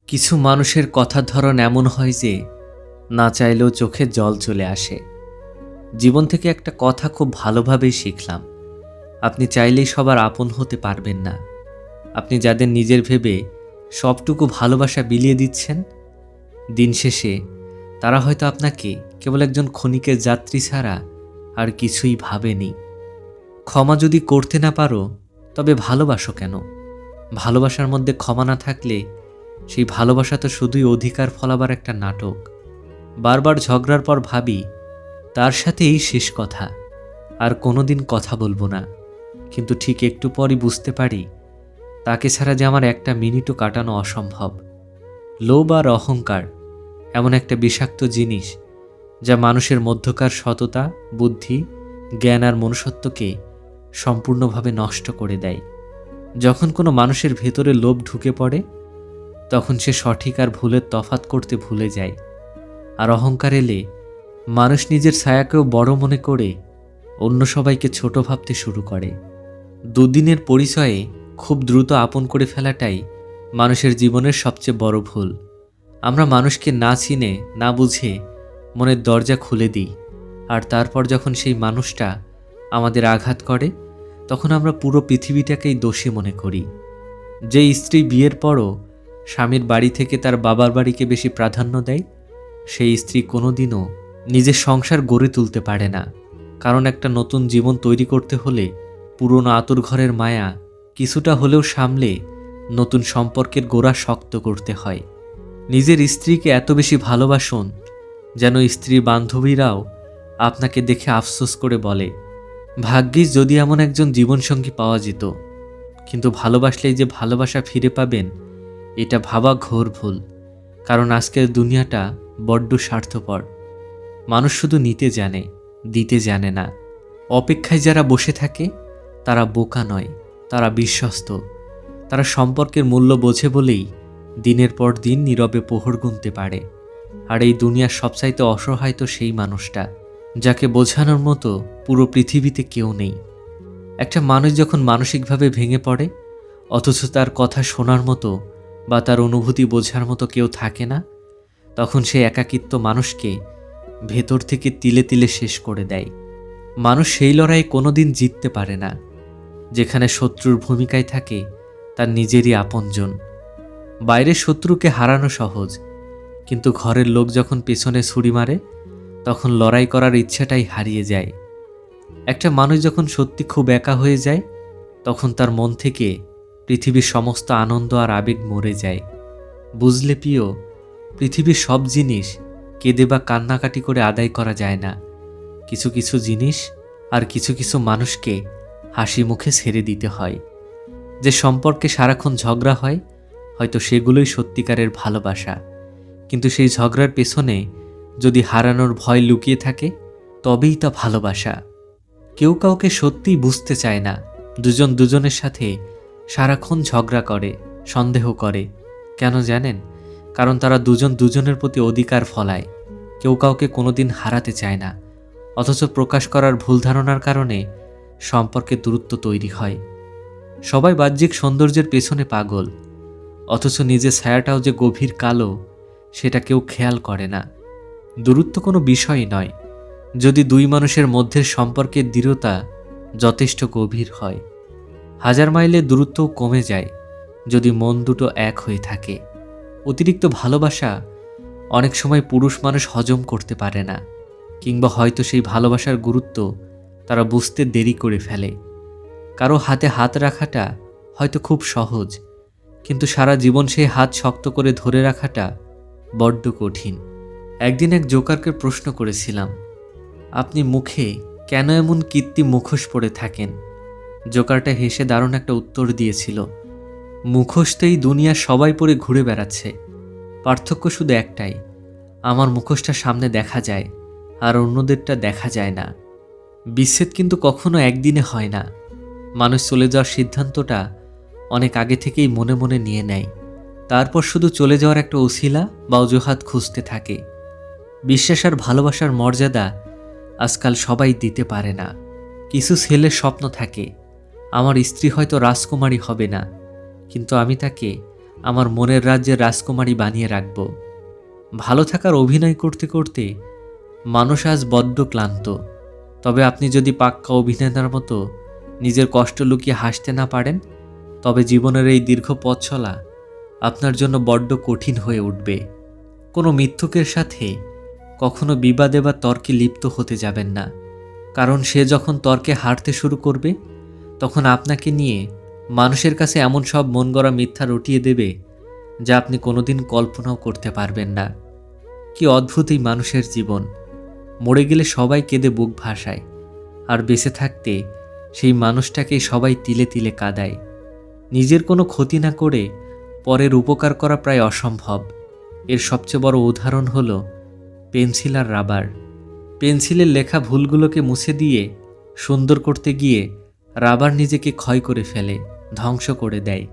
কিছু মানুষের কথার ধরন এমন হয় যে না চাইলেও চোখে জল চলে আসে। জীবন থেকে একটা কথা খুব ভালোভাবেই শিখলাম, আপনি চাইলেই সবার আপন হতে পারবেন না। আপনি যাদের নিজের ভেবে সবটুকু ভালোবাসা বিলিয়ে দিচ্ছেন, দিন শেষে তারা হয়তো আপনাকে কেবল একজন ক্ষণিকের যাত্রী ছাড়া আর কিছুই ভাবেনি। ক্ষমা যদি করতে না পারো তবে ভালোবাসো কেন? ভালোবাসার মধ্যে ক্ষমা না থাকলে সেই ভালোবাসা তো শুধুই অধিকার ফলাবার একটা নাটক। বারবার ঝগড়ার পর ভাবি তার সাথে এই শেষ কথা, আর কোনোদিন কথা বলবো না। কিন্তু ঠিক একটু পরই বুঝতে পারি তাকে ছাড়া যে আমার একটা মিনিটও কাটানো অসম্ভব। লোভ আর অহংকার এমন একটা বিষাক্ত জিনিস যা মানুষের মধ্যকার সততা, বুদ্ধি, জ্ঞান আর মনুষ্যত্বকে সম্পূর্ণভাবে নষ্ট করে দেয়। যখন কোনো মানুষের ভেতরে লোভ ঢুকে পড়ে তখন সে সঠিক আর ভুলের তফাৎ করতে ভুলে যায়। আর অহংকার এলে মানুষ নিজের ছায়াকেও বড় মনে করে অন্য সবাইকে ছোট ভাবতে শুরু করে। দুদিনের পরিচয়ে খুব দ্রুত আপন করে ফেলাটাই মানুষের জীবনের সবচেয়ে বড় ভুল। আমরা মানুষকে না চিনে না বুঝে মনের দরজা খুলে দিই, আর তারপর যখন সেই মানুষটা আমাদের আঘাত করে তখন আমরা পুরো পৃথিবীটাকেই দোষী মনে করি। যে স্ত্রী বিয়ের পরও স্বামীর বাড়ি থেকে তার বাবার বাড়িকে বেশি প্রাধান্য দেয়, সেই স্ত্রী কোনোদিনও নিজের সংসার গড়ে তুলতে পারে না। কারণ একটা নতুন জীবন তৈরি করতে হলে পুরনো আতুর ঘরের মায়া কিছুটা হলেও সামলে নতুন সম্পর্কের গোড়া শক্ত করতে হয়। নিজের স্ত্রীকে এত বেশি ভালোবাসুন যেন স্ত্রীর বান্ধবীরাও আপনাকে দেখে আফসোস করে বলে, ভাগ্যিস যদি এমন একজন জীবনসঙ্গী পাওয়া যেত। কিন্তু ভালোবাসলেই যে ভালোবাসা ফিরে পাবেন এটা ভাবা ঘোর ভুল। কারণ আজকের দুনিয়াটা বড্ড স্বার্থপর। মানুষ শুধু নিতে জানে, দিতে জানে না। অপেক্ষায় যারা বসে থাকে তারা বোকা নয়, তারা বিশ্বস্ত। তারা সম্পর্কের মূল্য বোঝে বলেই দিনের পর দিন নীরবে প্রহর গুনতে পারে। আর এই দুনিয়ার সবচাইতে অসহায় তো সেই মানুষটা যাকে বোঝানোর মতো পুরো পৃথিবীতে কেউ নেই। একটা মানুষ যখন মানসিকভাবে ভেঙে পড়ে অথচ তার কথা শোনার মতো বা তার অনুভূতি বোঝার মতো কেউ থাকে না, তখন সে একাকিত্ব মানুষকে ভেতর থেকে তিলে তিলে শেষ করে দেয়। মানুষ সেই লড়াইয়ে কোনোদিন জিততে পারে না যেখানে শত্রুর ভূমিকায় থাকে তার নিজেরই আপনজন। বাইরের শত্রুকে হারানো সহজ, কিন্তু ঘরের লোক যখন পেছনে ছুরি মারে তখন লড়াই করার ইচ্ছাটাই হারিয়ে যায়। একটা মানুষ যখন সত্যি খুব একা হয়ে যায় তখন তার মন থেকে পৃথিবীর সমস্ত আনন্দ আর আবেগ মরে যায়। বুঝলে প্রিয়, পৃথিবীর সব জিনিস কেঁদে বা কান্নাকাটি করে আদায় করা যায় না। কিছু কিছু জিনিস আর কিছু কিছু মানুষকে হাসি মুখে ছেড়ে দিতে হয়। যে সম্পর্কে সারাক্ষণ ঝগড়া হয় হয়তো সেগুলোই সত্যিকারের ভালোবাসা। কিন্তু সেই ঝগড়ার পেছনে যদি হারানোর ভয় লুকিয়ে থাকে তবেই তা ভালোবাসা। কেউ কাউকে সত্যিই বুঝতে চায় না। দুজন দুজনের সাথে সারাক্ষণ ঝগড়া করে, সন্দেহ করে। কেন জানেন? কারণ তারা দুজন দুজনের প্রতি অধিকার ফলায়। কেউ কাউকে কোনোদিন হারাতে চায় না, অথচ প্রকাশ করার ভুল ধারণার কারণে সম্পর্কে দূরত্ব তৈরি হয়। সবাই বাহ্যিক সৌন্দর্যের পেছনে পাগল, অথচ নিজের ছায়াটাও যে গভীর কালো সেটা কেউ খেয়াল করে না। দূরত্ব কোনো বিষয়ই নয় যদি দুই মানুষের মধ্যের সম্পর্কের দৃঢ়তা যথেষ্ট গভীর হয়। হাজার মাইলের দূরত্বও কমে যায় যদি মন দুটো এক হয়ে থাকে। অতিরিক্ত ভালোবাসা অনেক সময় পুরুষ মানুষ হজম করতে পারে না, কিংবা হয়তো সেই ভালোবাসার গুরুত্ব তারা বুঝতে দেরি করে ফেলে। কারো হাতে হাত রাখাটা হয়তো খুব সহজ, কিন্তু সারা জীবন সেই হাত শক্ত করে ধরে রাখাটা বড্ড কঠিন। একদিন এক জোকারকে প্রশ্ন করেছিলাম, আপনি মুখে কেন এমন কৃত্রিম মুখোশ পরে থাকেন? জোকারটা হেসে দারুণ একটা উত্তর দিয়েছিল, মুখোশ তো এই দুনিয়ার সবাই পরে ঘুরে বেড়াচ্ছে। পার্থক্য শুধু একটাই, আমার মুখোশটা সামনে দেখা যায় আর অন্যদেরটা দেখা যায় না। বিচ্ছেদ কিন্তু কখনো একদিনে হয় না। মানুষ চলে যাওয়ার সিদ্ধান্তটা অনেক আগে থেকেই মনে মনে নিয়ে নেয়, তারপর শুধু চলে যাওয়ার একটা উছিলা বা অজুহাত খুঁজতে থাকে। বিশ্বাস আর ভালোবাসার মর্যাদা আজকাল সবাই দিতে পারে না। কিছু ছেলের স্বপ্ন থাকে, আমার স্ত্রী হয়তো রাজকুমারী হবে না, কিন্তু আমি তাকে আমার মনের রাজ্যের রাজকুমারী বানিয়ে রাখব। ভালো থাকার অভিনয় করতে করতে মানুষ আজ বড্ড ক্লান্ত। তবে আপনি যদি পাক্কা অভিনেতার মতো নিজের কষ্ট লুকিয়ে হাসতে না পারেন, তবে জীবনের এই দীর্ঘ পথ চলা আপনার জন্য বড্ড কঠিন হয়ে উঠবে। কোনো মিথ্যুকের সাথে কখনো বিবাদে বা তর্কে লিপ্ত হতে যাবেন না, কারণ সে যখন তর্কে হারতে শুরু করবে তখন আপনাকে নিয়ে মানুষের কাছে এমন সব মন গড়া মিথ্যা রটিয়ে দেবে যা আপনি কোনোদিন কল্পনাও করতে পারবেন না। কি অদ্ভুত এই মানুষের জীবন! মরে গেলে সবাই কেঁদে বুক ভাসায়, আর বেঁচে থাকতে সেই মানুষটাকেই সবাই তিলে তিলে কাঁদায়। নিজের কোনো ক্ষতি না করে পরের উপকার করা প্রায় অসম্ভব। এর সবচেয়ে বড় উদাহরণ হলো পেন্সিল আর রাবার। পেন্সিলের লেখা ভুলগুলোকে মুছে দিয়ে সুন্দর করতে গিয়ে রাবার নিজেকে ক্ষয় করে ফেলে, ধ্বংস করে দেয়।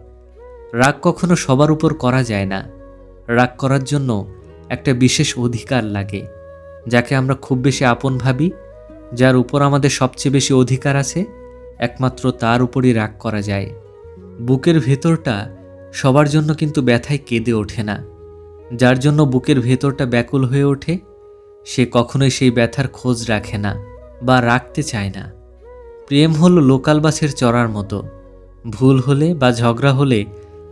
রাগ কখনো সবার উপর করা যায় না। রাগ করার জন্য একটা বিশেষ অধিকার লাগে, যাকে আমরা খুব বেশি আপন ভাবি। যার উপর আমাদের সবচেয়ে বেশি অধিকার আছে, একমাত্র তার উপরই রাগ করা যায়। বুকের ভেতরটা সবার জন্য কিন্তু ব্যথায় কেঁদে ওঠে না। যার জন্য বুকের ভেতরটা ব্যাকুল হয়ে ওঠে, সে কখনোই সেই ব্যথার খোঁজ রাখে না বা রাখতে চায় না। প্রেম হলো লোকাল বাসের চড়ার মতো। ভুল হলে বা ঝগড়া হলে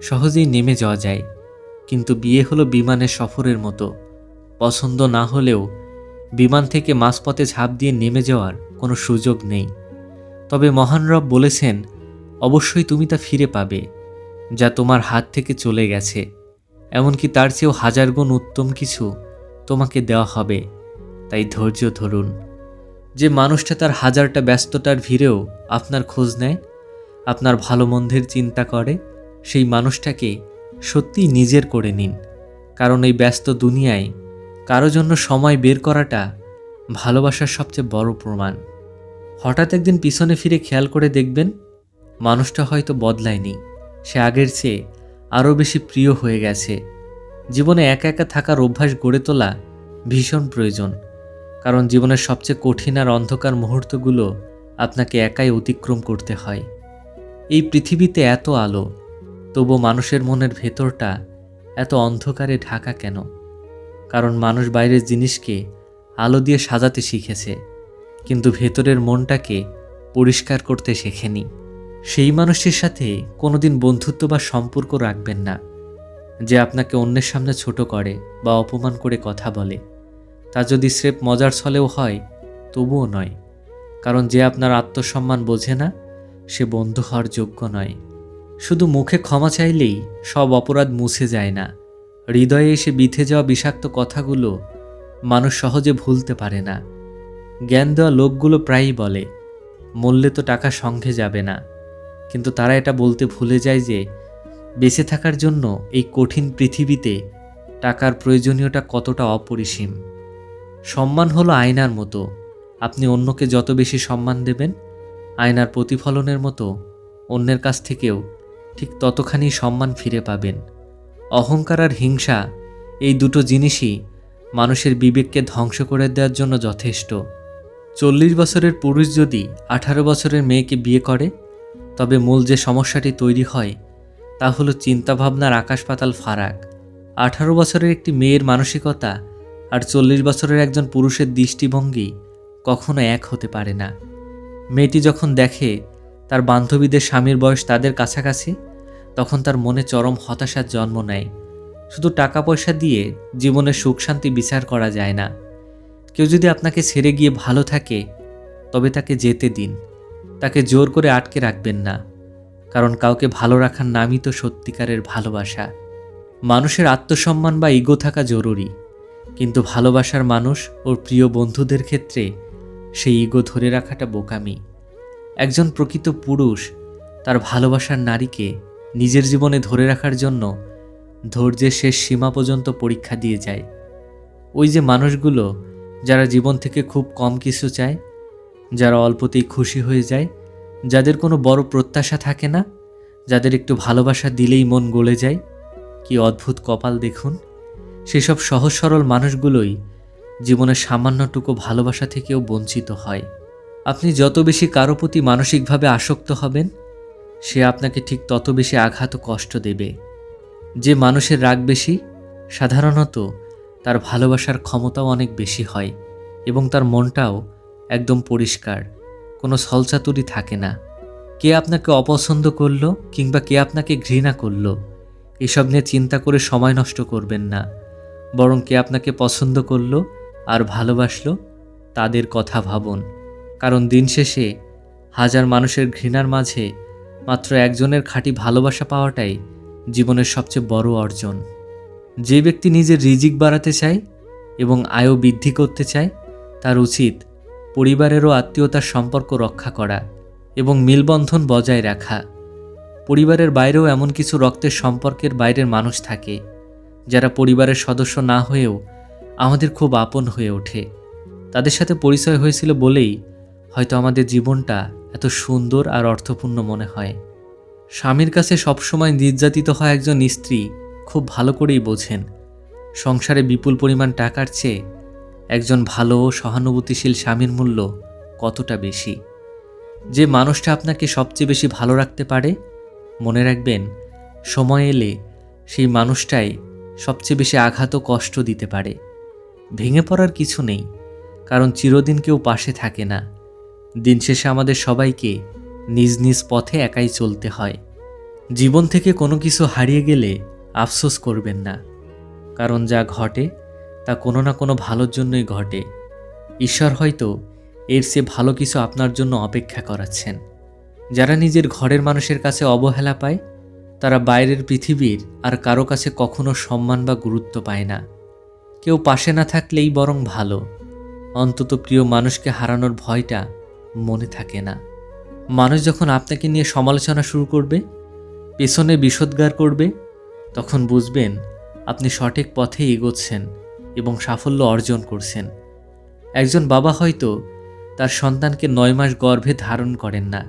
সহজেই নেমে যাওয়া যায়, কিন্তু বিয়ে হলো বিমানের সফরের মতো। পছন্দ না হলেও বিমান থেকে মাঝপথে ঝাঁপ দিয়ে নেমে যাওয়ার কোনো সুযোগ নেই। তবে মহান রব বলেছেন, অবশ্যই তুমি তা ফিরে পাবে যা তোমার হাত থেকে চলে গেছে। এমনকি তার চেয়েও হাজার গুণ উত্তম কিছু তোমাকে দেওয়া হবে। তাই ধৈর্য ধরুন। যে মানুষটা তার হাজারটা ব্যস্ততার ভিড়েও আপনার খোঁজ নেয়, আপনার ভালো মন্দের চিন্তা করে, সেই মানুষটাকে সত্যিই নিজের করে নিন। কারণ এই ব্যস্ত দুনিয়ায় কারো জন্য সময় বের করাটা ভালোবাসার সবচেয়ে বড় প্রমাণ। হঠাৎ একদিন পিছনে ফিরে খেয়াল করে দেখবেন, মানুষটা হয়তো বদলায়নি, সে আগের চেয়ে আরও বেশি প্রিয় হয়ে গেছে। জীবনে একা একা থাকার অভ্যাস গড়ে তোলা ভীষণ প্রয়োজন, কারণ জীবনের সবচেয়ে কঠিন আর অন্ধকার মুহূর্তগুলো আপনাকে একাই অতিক্রম করতে হয়। এই পৃথিবীতে এত আলো, তবু মানুষের মনের ভেতরটা এত অন্ধকারে ঢাকা কেন? কারণ মানুষ বাইরের জিনিসকে আলো দিয়ে সাজাতে শিখেছে, কিন্তু ভেতরের মনটাকে পরিষ্কার করতে শেখেনি। সেই মানুষটির সাথে কোনোদিন বন্ধুত্ব বা সম্পর্ক রাখবেন না, যে আপনাকে অন্যের সামনে ছোট করে বা অপমান করে কথা বলে। তা যদি স্রেফ মজার ছলেও হয়, তবুও নয়। কারণ যে আপনার আত্মসম্মান বোঝে না, সে বন্ধু হওয়ার যোগ্য নয়। শুধু মুখে ক্ষমা চাইলেই সব অপরাধ মুছে যায় না। হৃদয়ে এসে বিঁধে যাওয়া বিষাক্ত কথাগুলো মানুষ সহজে ভুলতে পারে না। জ্ঞান দেওয়া লোকগুলো প্রায়ই বলে, মূল্যে তো টাকা সঙ্গে যাবে না, কিন্তু তারা এটা বলতে ভুলে যায় যে বেঁচে থাকার জন্য এই কঠিন পৃথিবীতে টাকার প্রয়োজনীয়তা কতটা অপরিসীম। সম্মান হলো আয়নার মতো। আপনি অন্যকে যত বেশি সম্মান দেবেন, আয়নার প্রতিফলনের মতো অন্যের কাছ থেকেও ঠিক ততখানি সম্মান ফিরে পাবেন। অহংকার আর হিংসা, এই দুটো জিনিসই মানুষের বিবেককে ধ্বংস করে দেওয়ার জন্য যথেষ্ট। 40 বছরের পুরুষ যদি 18 বছরের মেয়েকে বিয়ে করে, তবে মূল যে সমস্যাটি তৈরি হয় তা হলো চিন্তাভাবনার আকাশ পাতাল ফারাক। 18 বছরের একটি মেয়ের মানসিকতা আর 40 বছরের একজন পুরুষের দৃষ্টিভঙ্গি কখনো এক হতে পারে না। মেয়েটি যখন দেখে তার বান্ধবীদের স্বামীর বয়স তাদের কাছাকাছি, তখন তার মনে চরম হতাশার জন্ম নেয়। শুধু টাকা পয়সা দিয়ে জীবনের সুখ শান্তি বিচার করা যায় না। কেউ যদি আপনাকে ছেড়ে গিয়ে ভালো থাকে, তবে তাকে যেতে দিন। তাকে জোর করে আটকে রাখবেন না, কারণ কাউকে ভালো রাখার নামই তো সত্যিকারের ভালোবাসা। মানুষের আত্মসম্মান বা ইগো থাকা জরুরি, কিন্তু ভালোবাসার মানুষ ওর প্রিয় বন্ধুদের ক্ষেত্রে সেই ইগো ধরে রাখাটা বোকামি। একজন প্রকৃত পুরুষ তার ভালোবাসার নারীকে নিজের জীবনে ধরে রাখার জন্য ধৈর্যের শেষ সীমা পর্যন্ত পরীক্ষা দিয়ে যায়। ওই যে মানুষগুলো যারা জীবন থেকে খুব কম কিছু চায়, যারা অল্পতেই খুশি হয়ে যায়, যাদের কোনো বড় প্রত্যাশা থাকে না, যাদের একটু ভালোবাসা দিলেই মন গলে যায়, কি অদ্ভুত কপাল দেখুন। সেসব সহজ সরল মানুষগুলোই জীবনের সামান্যটুকু ভালোবাসা থেকেও বঞ্চিত হয়। আপনি যত বেশি কারো প্রতি মানসিকভাবে আসক্ত হবেন, সে আপনাকে ঠিক তত বেশি আঘাত ও কষ্ট দেবে। যে মানুষের রাগ বেশি, সাধারণত তার ভালোবাসার ক্ষমতাও অনেক বেশি হয় এবং তার মনটাও একদম পরিষ্কার, কোনো ছলচাতুরি থাকে না। কে আপনাকে অপছন্দ করলো কিংবা কে আপনাকে ঘৃণা করলো এসব নিয়ে চিন্তা করে সময় নষ্ট করবেন না, বরং কে আপনাকে পছন্দ করলো আর ভালোবাসলো তাদের কথা ভাবুন। কারণ দিন শেষে হাজার মানুষের ঘৃণার মাঝে মাত্র একজনের খাঁটি ভালোবাসা পাওয়াটাই জীবনের সবচেয়ে বড় অর্জন। যে ব্যক্তি নিজের রিজিক বাড়াতে চায় এবং আয়ও বৃদ্ধি করতে চায়, তার উচিত পরিবারেরও আত্মীয়তার সম্পর্ক রক্ষা করা এবং মিলবন্ধন বজায় রাখা। পরিবারের বাইরেও এমন কিছু রক্তের সম্পর্কের বাইরের মানুষ থাকে যারা পরিবারের সদস্য না হয়েও আমাদের খুব আপন হয়ে ওঠে। তাদের সাথে পরিচয় হয়েছিল বলেই হয়তো আমাদের জীবনটা এত সুন্দর আর অর্থপূর্ণ মনে হয়। স্বামীর কাছে সবসময় নির্যাতিত হয় একজন স্ত্রী খুব ভালো করেই বোঝেন সংসারে বিপুল পরিমাণ টাকার চেয়ে একজন ভালো ও সহানুভূতিশীল স্বামীর মূল্য কতটা বেশি। যে মানুষটা আপনাকে সবচেয়ে বেশি ভালো রাখতে পারে, মনে রাখবেন সময় এলে সেই মানুষটাই সবচেয়ে বেশি আঘাত ও কষ্ট দিতে পারে। ভেঙে পড়ার কিছু নেই, কারণ চিরদিন কেউ পাশে থাকে না। দিন শেষে আমাদের সবাইকে নিজ নিজ পথে একাই চলতে হয়। জীবন থেকে কোনো কিছু হারিয়ে গেলে আফসোস করবেন না, কারণ যা ঘটে তা কোনো না কোনো ভালোর জন্যই ঘটে। ঈশ্বর হয়তো এর চেয়ে ভালো কিছু আপনার জন্য অপেক্ষা করাচ্ছেন। যারা নিজের ঘরের মানুষের কাছে অবহেলা পায়, তারা বাইরের পৃথিবীর আর কারো কাছে কখনো সম্মান বা গুরুত্ব পায় না। কেউ পাশে না থাকলেই বরং ভালো, অন্তত প্রিয় মানুষকে হারানোর ভয়টা মনে থাকে না। মানুষ যখন আপনাকে নিয়ে সমালোচনা শুরু করবে, পেছনে বিষোদ্গার করবে, তখন বুঝবেন আপনি সঠিক পথে এগোচ্ছেন এবং সাফল্য অর্জন করছেন। একজন বাবা হয়তো তার সন্তানকে 9 মাস গর্ভে ধারণ করেন না,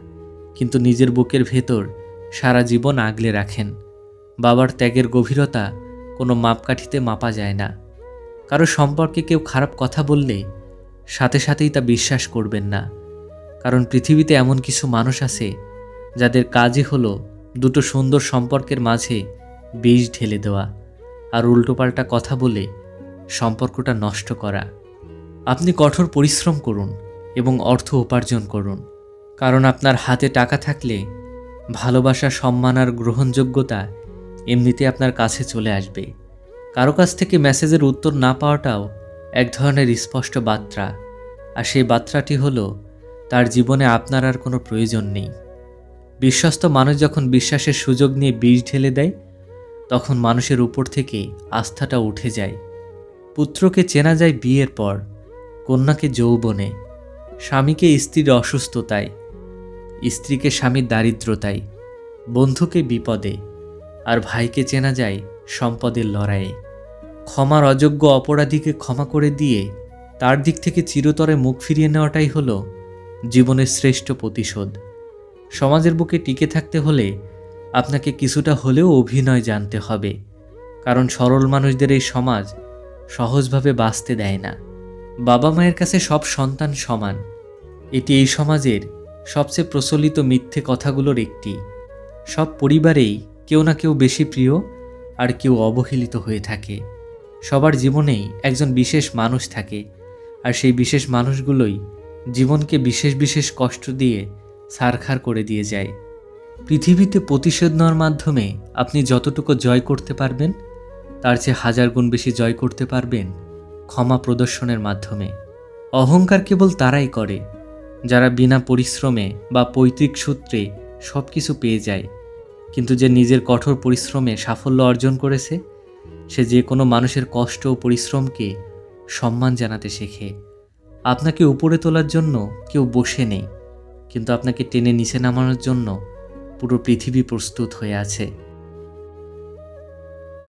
কিন্তু নিজের বুকের ভেতর সারা জীবন আগলে রাখেন। বাবার ত্যাগের গভীরতা কোনো মাপকাঠিতে মাপা যায় না। কারো সম্পর্কে কেউ খারাপ কথা বললে সাথে সাথেই তা বিশ্বাস করবেন না, কারণ পৃথিবীতে এমন কিছু মানুষ আছে যাদের কাজই হলো দুটো সুন্দর সম্পর্কের মাঝে বিষ ঢেলে দেওয়া আর উল্টোপাল্টা কথা বলে সম্পর্কটা নষ্ট করা। আপনি কঠোর পরিশ্রম করুন এবং অর্থ উপার্জন করুন, কারণ আপনার হাতে টাকা থাকলে ভালোবাসা, সম্মান আর গ্রহণযোগ্যতা এমনিতে আপনার কাছে চলে আসবে। কারো কাছ থেকে মেসেজের উত্তর না পাওয়াটাও এক ধরনের স্পষ্ট বার্তা, আর সেই বার্তাটি হলো তার জীবনে আপনার আর কোনো প্রয়োজন নেই। বিশ্বস্ত মানুষ যখন বিশ্বাসের সুযোগ নিয়ে বিষ ঢেলে দেয়, তখন মানুষের উপর থেকে আস্থাটা উঠে যায়। পুত্রকে চেনা যায় বিয়ের পর, কন্যাকে যৌবনে, স্বামীকে স্ত্রীর অসুস্থতায়, স্ত্রীকে স্বামীর দারিদ্রতায়, বন্ধুকে বিপদে, আর ভাইকে চেনা যায় সম্পদের লড়াইয়ে। ক্ষমার অযোগ্য অপরাধীকে ক্ষমা করে দিয়ে তার দিক থেকে চিরতরে মুখ ফিরিয়ে নেওয়াটাই হলো জীবনের শ্রেষ্ঠ প্রতিশোধ। সমাজের বুকে টিকে থাকতে হলে আপনাকে কিছুটা হলেও অভিনয় জানতে হবে, কারণ সরল মানুষদের এই সমাজ সহজভাবে বাঁচতে দেয় না। বাবা মায়ের কাছে সব সন্তান সমান, এটি এই সমাজের সবচেয়ে প্রচলিত মিথ্যে কথাগুলোর একটি। সব পরিবারেই কেউ না কেউ বেশি প্রিয় আর কেউ অবহেলিত হয়ে থাকে। সবার জীবনেই একজন বিশেষ মানুষ থাকে, আর সেই বিশেষ মানুষগুলোই জীবনকে বিশেষ বিশেষ কষ্ট দিয়ে ছারখার করে দিয়ে যায়। পৃথিবীতে প্রতিশোধ নেওয়ার মাধ্যমে আপনি যতটুকু জয় করতে পারবেন, তার চেয়ে 1000 গুণ বেশি জয় করতে পারবেন ক্ষমা প্রদর্শনের মাধ্যমে। অহংকার কেবল তারাই করে যারা বিনা পরিশ্রমে বা পৈতৃক সূত্রে সব কিছু পেয়ে যায়, কিন্তু যে নিজের কঠোর পরিশ্রমে সাফল্য অর্জন করেছে, সে যে কোনো মানুষের কষ্ট ও পরিশ্রমকে সম্মান জানাতে শেখে। আপনাকে উপরে তোলার জন্য কেউ বসে নেই, কিন্তু আপনাকে টেনে নিচে নামানোর জন্য পুরো পৃথিবী প্রস্তুত হয়ে আছে।